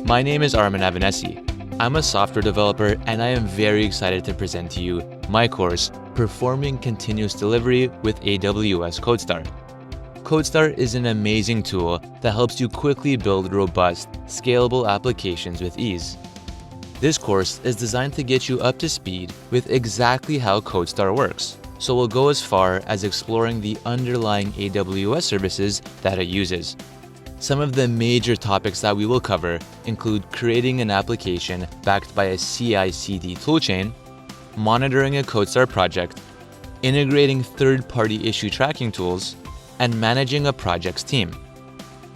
My name is Armen Avanesi. I'm a software developer and I am very excited to present to you my course, Performing Continuous Delivery with AWS CodeStar. CodeStar is an amazing tool that helps you quickly build robust, scalable applications with ease. This course is designed to get you up to speed with exactly how CodeStar works, so we'll go as far as exploring the underlying AWS services that it uses. Some of the major topics that we will cover include creating an application backed by a CI/CD toolchain, monitoring a CodeStar project, integrating third-party issue tracking tools, and managing a project's team.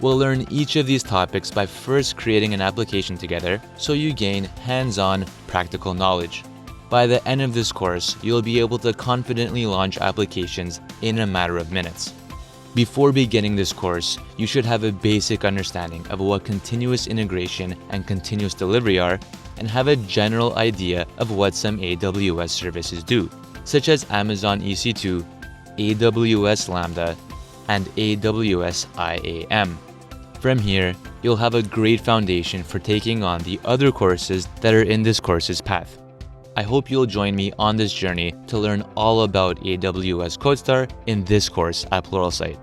We'll learn each of these topics by first creating an application together so you gain hands-on, practical knowledge. By the end of this course, you'll be able to confidently launch applications in a matter of minutes. Before beginning this course, you should have a basic understanding of what continuous integration and continuous delivery are and have a general idea of what some AWS services do, such as Amazon EC2, AWS Lambda, and AWS IAM. From here, you'll have a great foundation for taking on the other courses that are in this course's path. I hope you'll join me on this journey to learn all about AWS CodeStar in this course at Pluralsight.